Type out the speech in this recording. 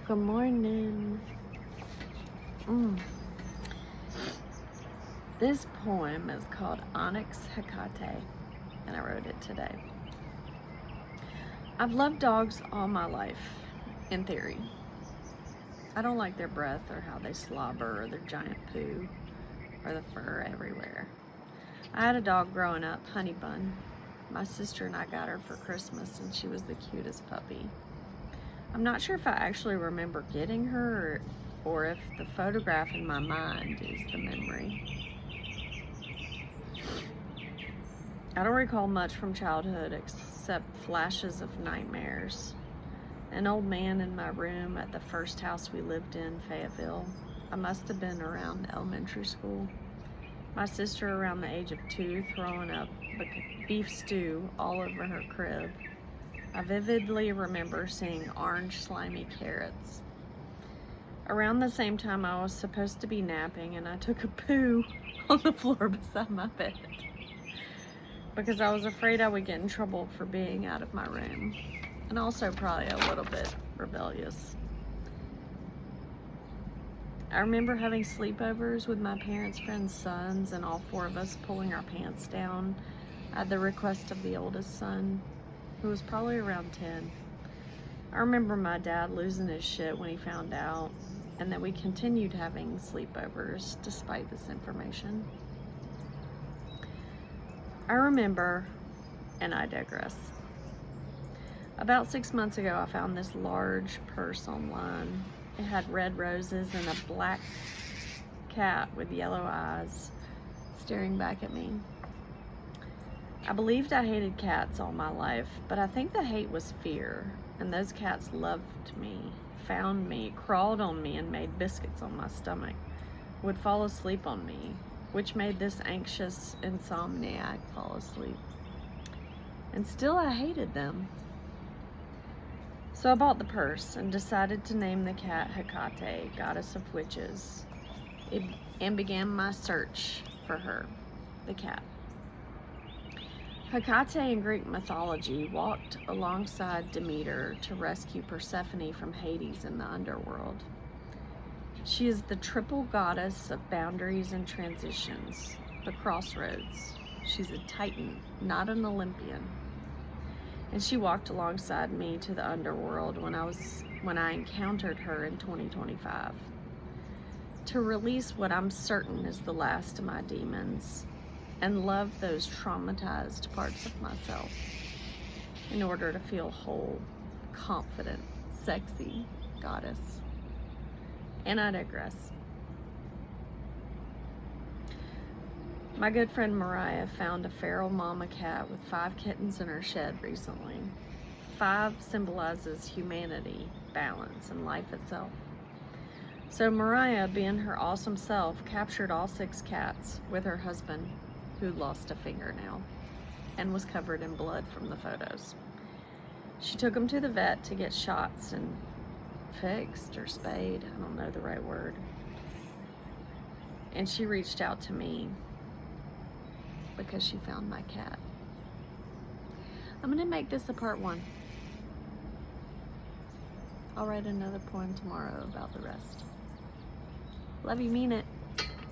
Good morning. This poem is called Onyx Hecate, and I wrote it today. I've loved dogs all my life, in theory. I don't like their breath or how they slobber or their giant poo or the fur everywhere. I had a dog growing up, Honey Bun. My sister and I got her for Christmas, and she was the cutest puppy. I'm not sure if I actually remember getting her or if the photograph in my mind is the memory. I don't recall much from childhood except flashes of nightmares. An old man in my room at the first house we lived in, Fayetteville. I must have been around elementary school. My sister around the age of 2 throwing up beef stew all over her crib. I vividly remember seeing orange slimy carrots. Around the same time I was supposed to be napping, and I took a poo on the floor beside my bed because I was afraid I would get in trouble for being out of my room, and also probably a little bit rebellious. I remember having sleepovers with my parents' friends' sons, and all 4 of us pulling our pants down at the request of the oldest son, who was probably around 10. I remember my dad losing his shit when he found out, and that we continued having sleepovers despite this information. I remember, and I digress. About 6 months ago, I found this large purse online. It had red roses and a black cat with yellow eyes staring back at me. I believed I hated cats all my life, but I think the hate was fear, and those cats loved me, found me, crawled on me, and made biscuits on my stomach, would fall asleep on me, which made this anxious insomniac fall asleep. And still I hated them. So I bought the purse and decided to name the cat Hecate, goddess of witches, and began my search for her, the cat. Hecate in Greek mythology walked alongside Demeter to rescue Persephone from Hades in the underworld. She is the triple goddess of boundaries and transitions, the crossroads. She's a titan, not an Olympian. And she walked alongside me to the underworld when I encountered her in 2025 to release what I'm certain is the last of my demons and love those traumatized parts of myself in order to feel whole, confident, sexy goddess. And I digress. My good friend Mariah found a feral mama cat with 5 kittens in her shed recently. 5 symbolizes humanity, balance, and life itself. So Mariah, being her awesome self, captured all 6 cats with her husband, who lost a fingernail and was covered in blood from the photos. She took them to the vet to get shots and fixed or spayed, I don't know the right word. And she reached out to me because she found my cat. I'm gonna make this a part 1. I'll write another poem tomorrow about the rest. Love you, mean it.